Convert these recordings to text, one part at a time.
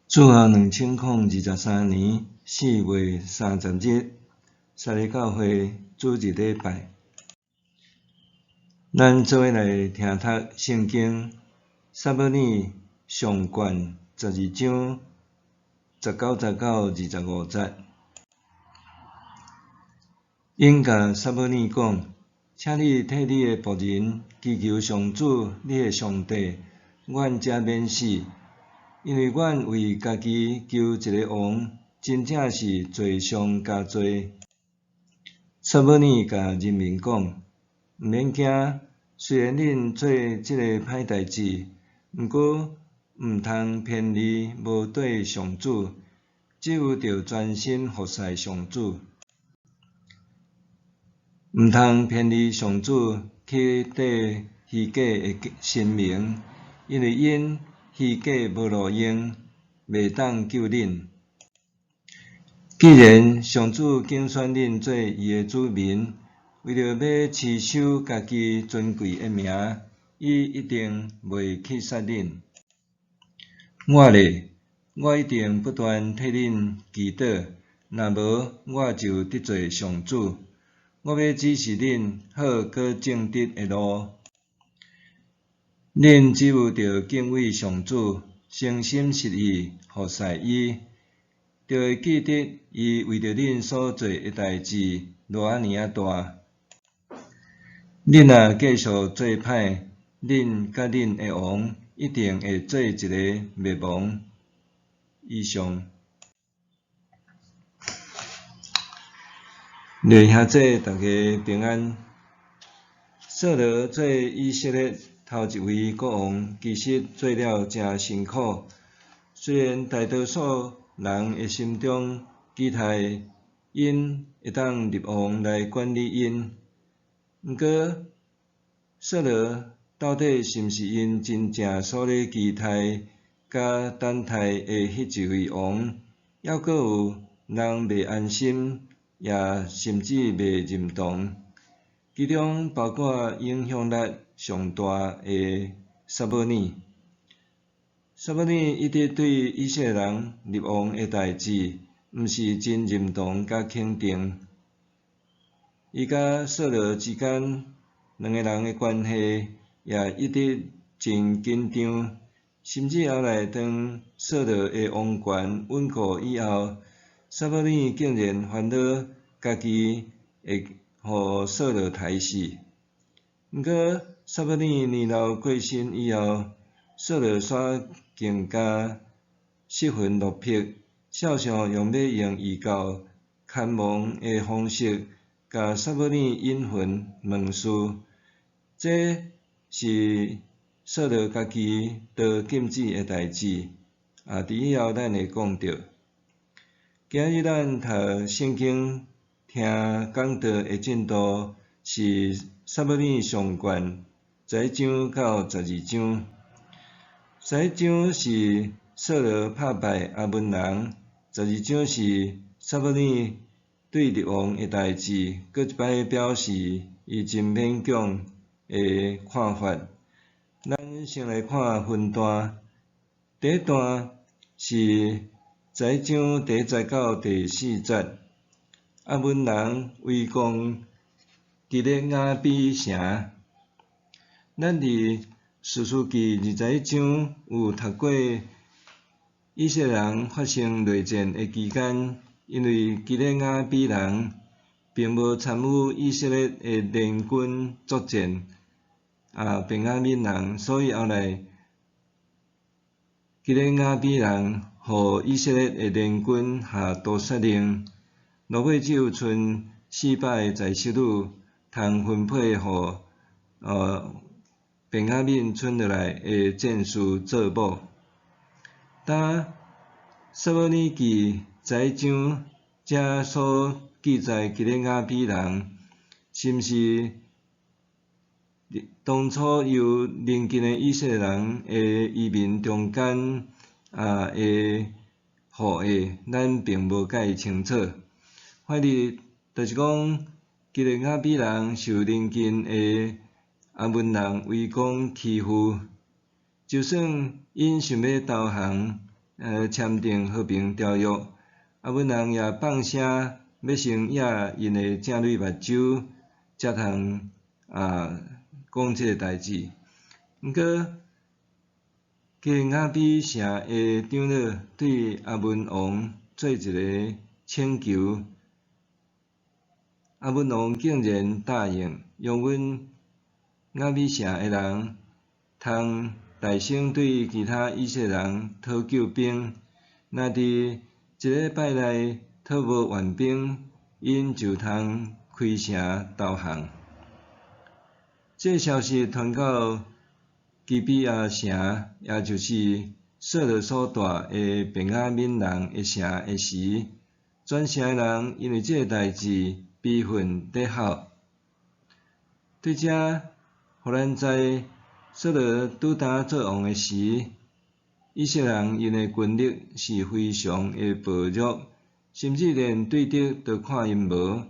主后2023年4月30日，撒利教会主日礼拜，咱做伙来听读圣经撒母耳上卷12章19节到25节。因甲撒母耳讲：请你替你的仆人祈求上主，你的上帝，阮才免死。因为阮为家己求一个王，真正是罪上加罪。撒母耳甲人民讲：毋免惊，虽然恁做即个歹代志，毋过毋通偏离无对上主，只有着专心服侍上主。毋通偏离上主去缀虚假的神明，因为因虚假无路用，袂当救恁。既然上主拣选恁做伊的子民，为着要持守家己尊贵的名，伊一定袂去杀恁。我一定不断替恁祈祷，若无我就得罪上主。我要指示恁好过正直的路。恁只有着敬畏上主，诚心实意服侍伊，就会记得伊为着恁所做的代志偌尔啊大。恁若继续做歹，恁甲恁的王一定会做一个灭亡。以上。兄弟大家平安。扫罗做以色列头一位国王，其实做了诚辛苦。虽然大多数人的心中期待因会当立王来管理因，毋过扫罗到底是毋是因真正所咧期待甲等待的迄一位王，抑阁有人袂安心，也甚至袂认同。其中包括影响力上大的撒母耳。撒母耳一直对以色列人立王的代志，毋是真认同甲肯定。伊甲扫罗之间两个人的关系也一直真紧张，甚至后来当扫罗的王权稳固以后，撒母耳竟然烦恼家己会互扫罗杀死。毋过撒母耳年老过身以后，扫罗煞更加失魂落魄，照常用要用异教看亡的方式，甲撒母耳引魂问事。这是扫罗家己都禁止的代志，伫以后咱会讲到。今日咱读圣经听讲道的进度是撒母耳上卷11章到12章。11章是扫罗拍败亚捫人，12章是撒母耳对立王的代志，搁一摆表示伊真勉强的看法。咱先来看分段。第一段是11章第1节到第4节。亚捫人围攻基列雅比城。咱伫士师记21章有读过以色列人发生内战的期间，因为基列雅比人并无参与以色列的联军作战，便雅悯人，所以后来基列雅比人互以色列的联军下屠杀令，落尾只有剩400个在士女通分配互便雅悯剩落来的战士做某。当撒母耳记11章遮所记载基列雅比人，是毋是当初由邻近的以色列人的移民中间的后裔，咱并无解清楚。反正就是讲，基列雅比人受邻近的亚捫人围攻欺负，就算因想要投降，签订和平条约，阿文人也放声要先压因的正蕊目睭，才通讲即个代志。毋过，加雅比城的长老对阿文王做一个请求，阿文王竟然答应，用阮雅比城的人通大声对其他以色列人讨救兵，若伫一礼拜内讨无完兵，因就通开城投降。这消息传到基比亚城，也就是扫罗所住的便雅悯人的城的时，全城的人因为这个代志悲愤地哭。对这，互咱知扫罗拄担做王的时，以色列人因的军力是非常的薄弱，甚至连对敌都看因无，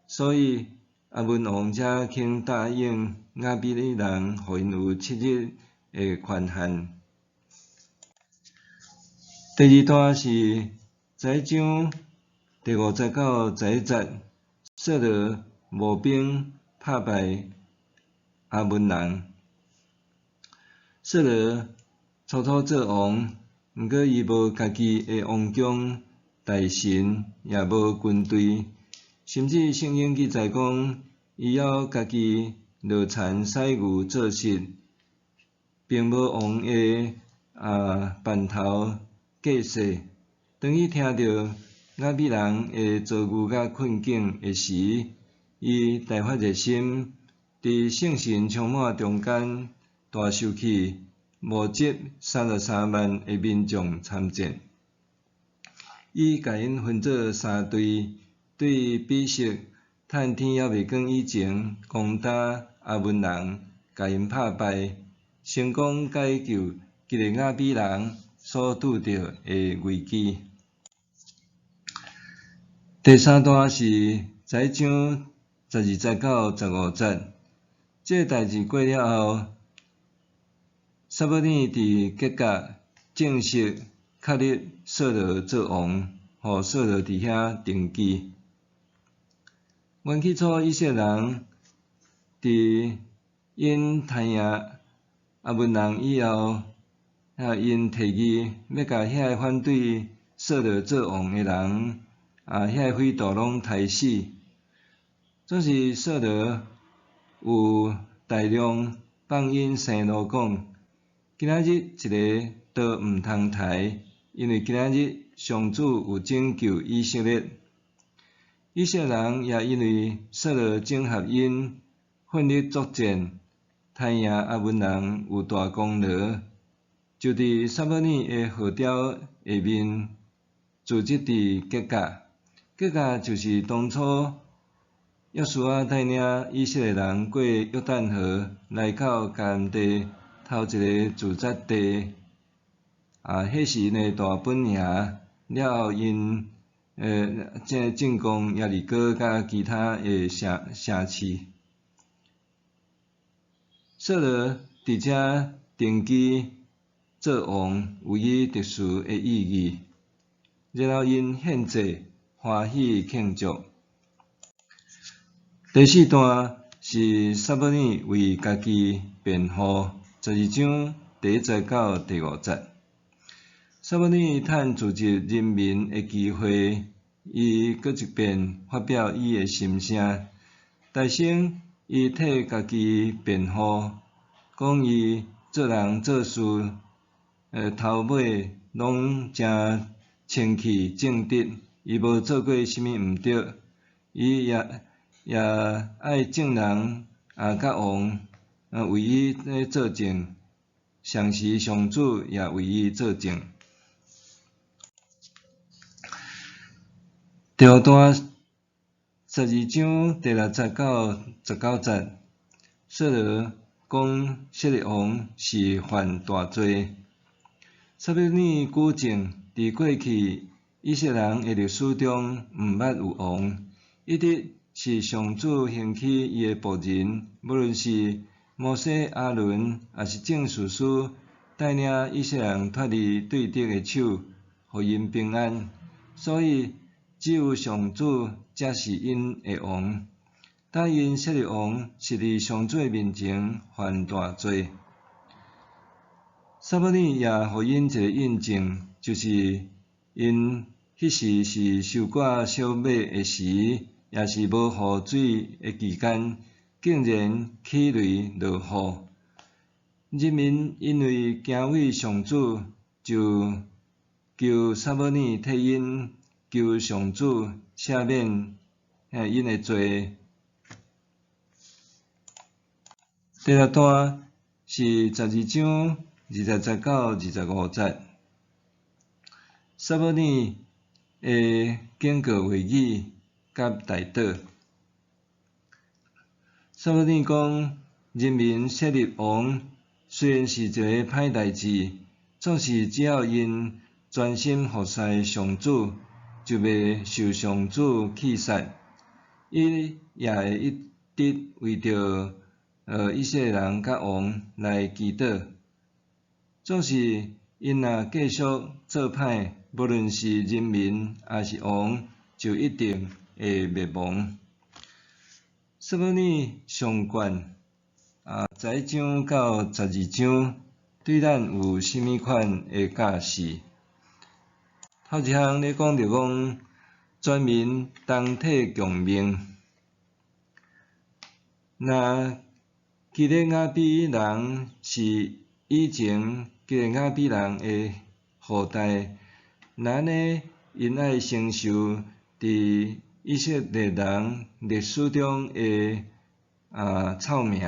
所以阿文王才肯答应雅比人，互因有7日的宽限。第二段是十一章第50到11节，扫罗募兵打败阿文人。扫罗初初做王，毋过伊无家己的王宫、大臣，也无军队，甚至圣经记载讲，伊要家己落田徙牛做食，并无王的班头计势。当伊听到雅比人的遭遇甲困境的时，伊大发热心，伫圣神充满中间，大受气，募集33万的民众参战。伊甲因分做3队，对比色趁天还未光以前攻打阿文人，甲因打败，成功解救几个雅比人所拄着的危机。第三段是11章12节到15节，这个代志过了后，撒母耳伫吉甲正式确立扫罗做王，互扫罗伫遐登基。原起初以色列人伫因杀赢阿文人以后，因提议要甲遐个反对扫罗做王的人，遐个匪徒拢杀死。总是扫罗有大量放引生路讲，今仔日一个都毋通杀，因为今仔日上主有拯救以色列。以色列人也因为扫罗整合因，奋力作战，杀赢阿文人有大功劳，就伫撒母耳的号召下面，组织伫吉甲。吉甲就是当初约书亚带领以色列人过约旦河来到迦南地头一个驻扎地，迄是因的大本营。了后因进攻耶利哥甲其他的城市。扫罗伫遮登基做王，有伊特殊的意义。然后因献祭，欢喜庆祝。第四段是撒母耳为家己辩护，12章第1节到第5节。撒母耳趁聚集人民的机会，伊搁一遍发表伊的心声，大声伊替家己辩护，讲伊做人做事，头尾拢真清气正直，伊无做过啥物毋对，伊也爱众人甲王为伊作证，上时上主也为伊作证。第五段12章第6节到19节，扫罗讲色列王是犯大罪。撒母耳举证，伫过去以色列人的历史中，毋捌有王，一直是上主兴起伊的仆人，无论是摩西、亚伦，也是正士师，带领以色列人脱离对敌的手，互因平安，所以只有上主才是因的王。但因设立王是伫上主面前犯大罪。撒母耳也互因一个印证，就是因迄时是收割小麦的时，也是无雨水的期间，竟然起雷落雨。人民因为惊畏上主，就求撒母耳替因求上主赦免因的罪。第六段是12章29、25节。撒母耳的警告话语甲大祷。撒母耳讲，人民设立王虽然是一个歹代志，总是只要因专心服侍上主，就袂受上主弃杀。伊也会一直为着以色列人甲王来祈祷。总是因若继续做歹，无论是人民还是王，就一定会灭亡。撒母耳上卷11章到12章对咱有甚物款的教示？头一项咧讲着讲，全民同体共命。那基列雅比人是以前基列雅比人的后代，那呢因爱承受伫以色列人历史中的臭名，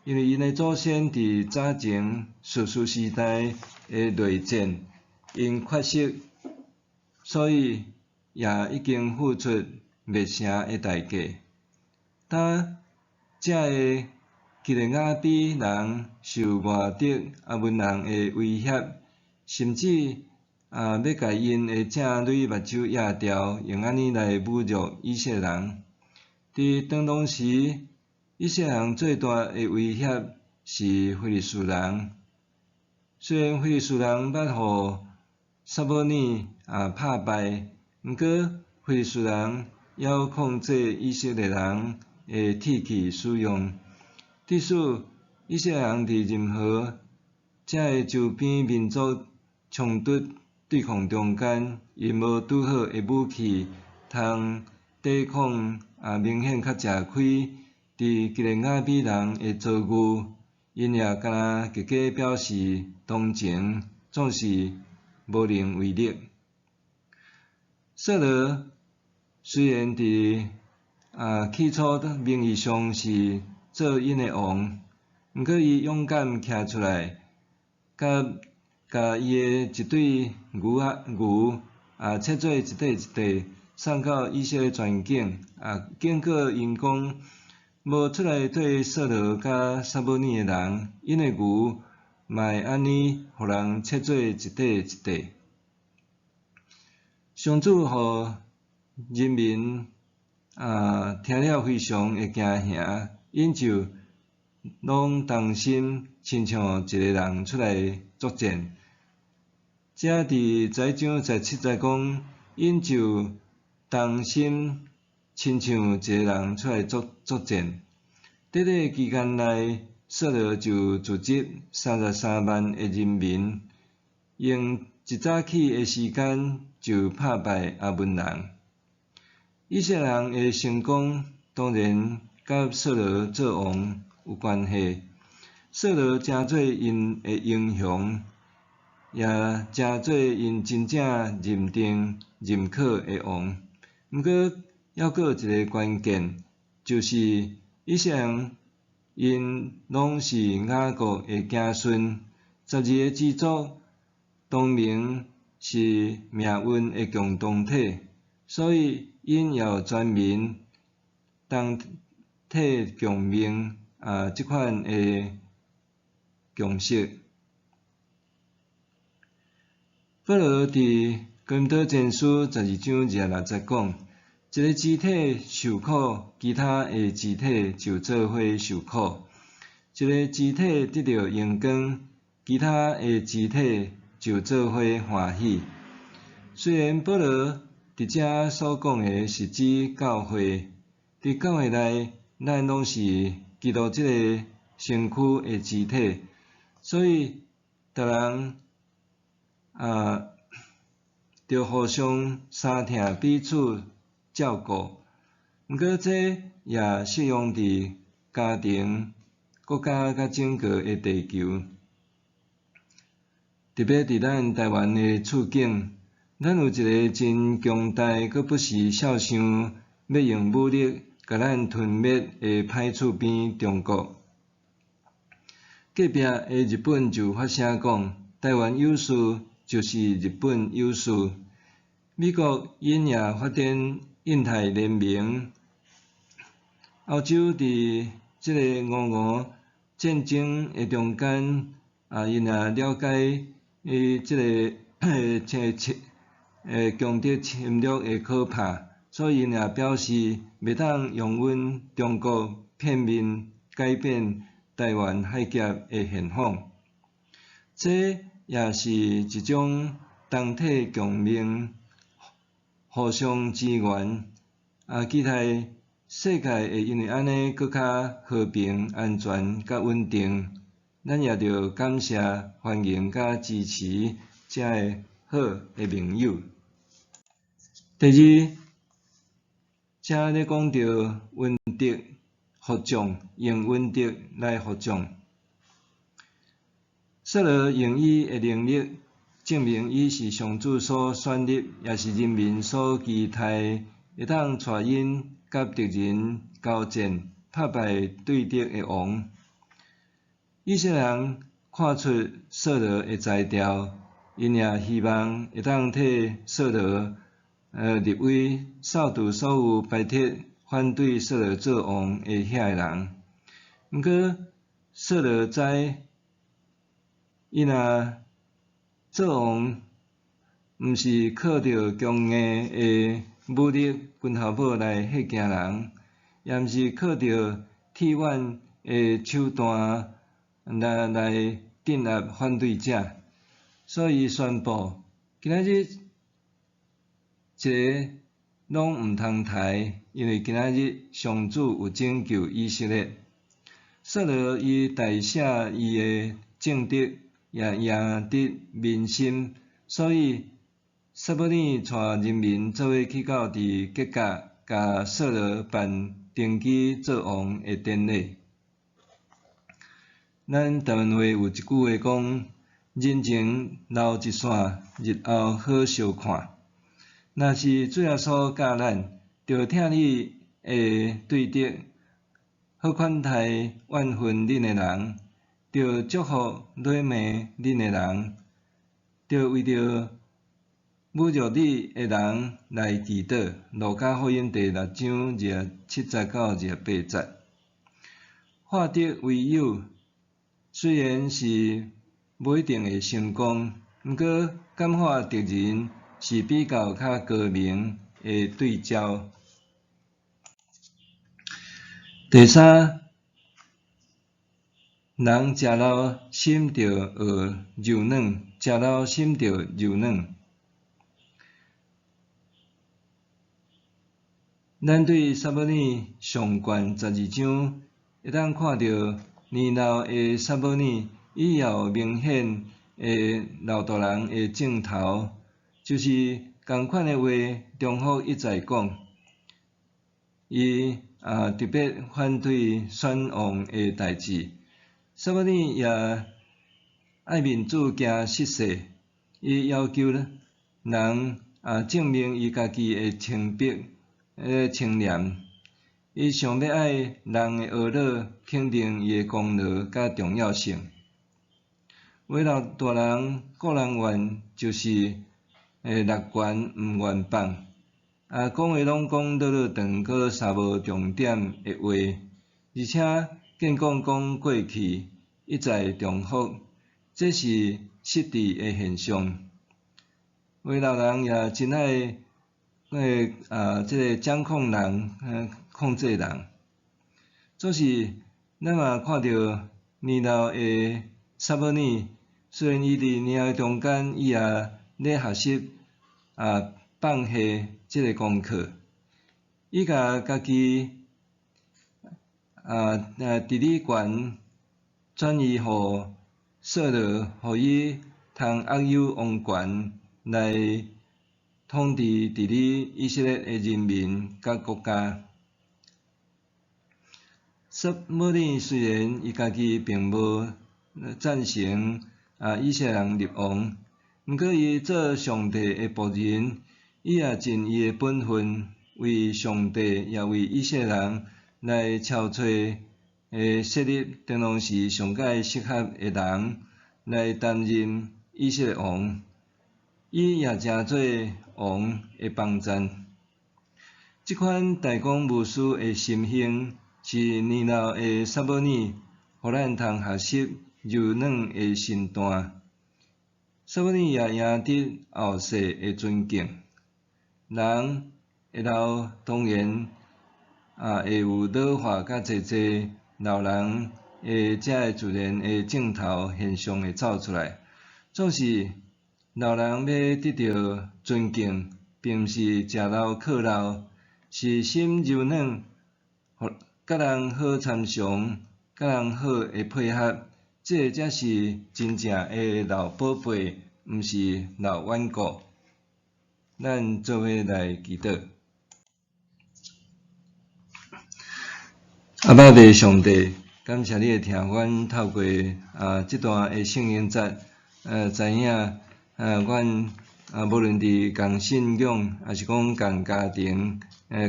因为因的祖先伫早前士师时代的内战因缺席，所以也已经付出灭城的代价。当这个基列雅比人受外敌阿文人的威胁，甚至要甲因的正蕊目睭压掉，用安尼来侮辱以色列人。伫当当时，以色列人最大的威胁是非利士人。虽然非利士人捌互撒母耳拍败，毋过非利士人要控制以色列人的铁器使用，致使以色列人伫任何这个周边民族冲突对抗中间，因无拄好的武器，通抵抗明显较吃亏伫基列雅比人的遭遇，因也敢若加加表示同情，总是无能为力。扫罗虽然伫起初名义上是做因的王，毋过伊勇敢徛出来，甲伊的一队牛切做一块一块，送到以色列全境。警告因讲，无出来对扫罗甲撒母耳的人，因的牛嘛会安尼，互人切做一块一块。上主互人民听了非常的惊吓，因就拢同心，亲像一个人出来作战。遮伫11章17节讲，因就同心，亲像一个人出来作战。短短期间内，扫罗就组织33万的人民，用一早起的时间就拍败阿文人。以色列人的成功当然甲扫罗做王有关系。扫罗诚做因的英雄，也诚做因真正认定认可的王。毋过，还佫有一个关键，就是以色列人因拢是雅各的子孙，12个支族同名是命运的共同体，所以因也有全民同体共命即款的共识。保罗伫哥林多前书12章26节讲，一个肢体受苦，其他的肢体就做伙受苦；一个肢体得到荣光，其他的肢体就做伙欢喜。虽然保罗伫遮所讲诶是指教会，伫教会内，咱拢是基督即个身躯诶肢体，所以逐人着互相相疼，彼此照顾。毋过这也适用伫家庭、国家甲整个诶地球。特别伫咱台湾诶处境，咱有一个真强大佮不时效想要用武力甲咱吞灭诶歹厝边中国。隔壁诶日本就发声讲，台湾有事就是日本有事。美国因也发展印太联盟，欧洲伫即个俄战争诶中间，因也了解即个强敌侵略诶可怕，所以因也表示袂当容忍中国片面改变台湾海峡诶现况。这也是一种同体共鸣、互相支援，期待世界会因为安尼搁较和平、安全甲稳定。咱也着感谢、欢迎甲支持遮个好诶盟友。第二，遮咧讲到温德服众，用温德来服众。扫罗用伊诶能力证明伊是上主所选立，也是人民所期待，会当带因甲敌人交战，打败对敌诶王。以色列人看出扫罗诶才调，因也希望会当替扫罗立为扫除所有排斥反对扫罗做王诶遐个人。毋过扫罗知，伊若做王，毋是靠着强硬诶武力军头堡来吓惊人，也毋是靠着铁腕诶手段来镇压反对者，所以宣布今仔日一个拢毋通抬，因为今仔日上主有拯救以色列。扫罗伊大写伊诶政敌，也赢得民心，所以撒母耳带人民做伙去到伫吉甲，甲扫罗办登基做王诶典礼。咱台湾话有一句话讲：人前留一线，日后好相看。若是主耶稣教咱，着听你诶对敌，好款待怨恨恁诶人，着祝福裸骂恁诶人，着为着侮辱你诶人来祈祷。路加福音第6章27到28节。化敌为友，虽然是无一定会成功，毋过感化敌人是比较较高明诶对照。第三，人食老心着学柔软，食老心着柔软。咱对撒母耳上悬12章，会当看到年老诶撒母耳，伊也有明显诶老大人诶镜头，就是共款诶话重复一再讲。伊特别反对选王诶代志。撒母耳也爱民主惊失势，伊要求人证明伊家己诶清白。清廉，伊上要爱人诶学老，肯定伊诶功劳甲重要性。为老大人顾人怨，就是乐观毋愿放，讲话拢讲落落长，搁啥无重点诶话，而且见讲过去，一再重复，这是失智诶现象。为老人也真爱即个掌控人，控制人。总是咱也看到年老诶撒母耳，虽然伊伫年岁中间，伊也咧学习放下即个功课，伊甲家己治理权转移互扫罗，互伊通握有王权来统治治理以色列的人民甲国家。撒母耳虽然伊家己并无赞成以色列人立王，毋过伊做上帝的仆人，伊也尽伊的本分，为上帝也为以色列人来敲找设立定拢是上界适合的人来担任以色列王。伊也诚做王的帮赞。即款大公无私的心性，是年老的撒母耳，互咱通学习柔软的身段。撒母耳也赢得后世的尊敬。人会老，当然会有老化甲侪老人的遮个自然的镜头现象会走出来。总是老人要得到尊敬，并毋是食老靠老，是心柔软，甲人好参详，甲人好会配合，这才是真正的老宝贝，毋是老顽固。咱做伙来祈祷。阿爸父上帝，感谢你会听阮透过即段的圣经节，知影阮无论伫共信仰，还是讲共家庭，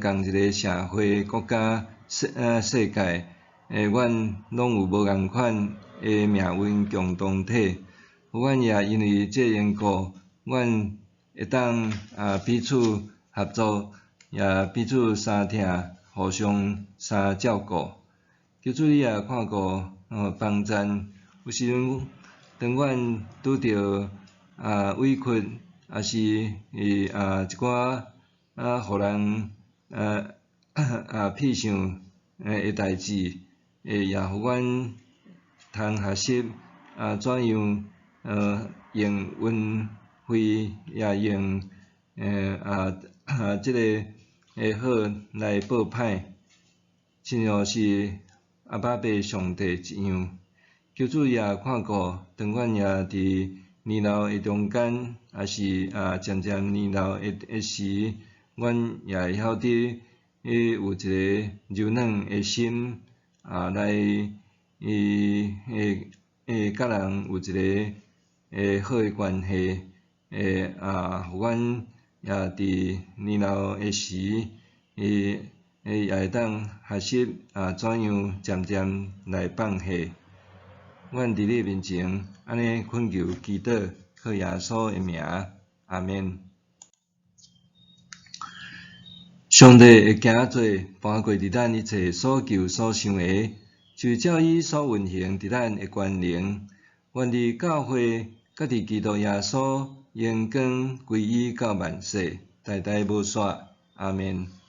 共一个社会、国家、世界，阮拢有无共款的命运共同体。阮也因为这缘故，阮会当彼此合作，也彼此相听，互相相照顾。求主你也看顾帮赞，有时阵当阮拄着委屈，也是一寡互人翕相的代志，也互阮通学习怎样用运费，也用即个好来报歹，亲像是阿爸爸上帝一样。求主也看顾，当阮也伫年老的中间，也是渐渐年老的时，阮也会晓得有一个柔软的心来甲人有一个好的关系，互阮也伫年老的时，也会当学习怎样渐渐来放下。阮伫你面前安尼恳求祈祷，靠耶稣的名，阿免。上帝会行做搬过伫咱一切所求所想的，就照伊所运行伫咱的权能。愿伫教会，甲伫基督耶稣荣光归于到万世，代代无煞。阿免。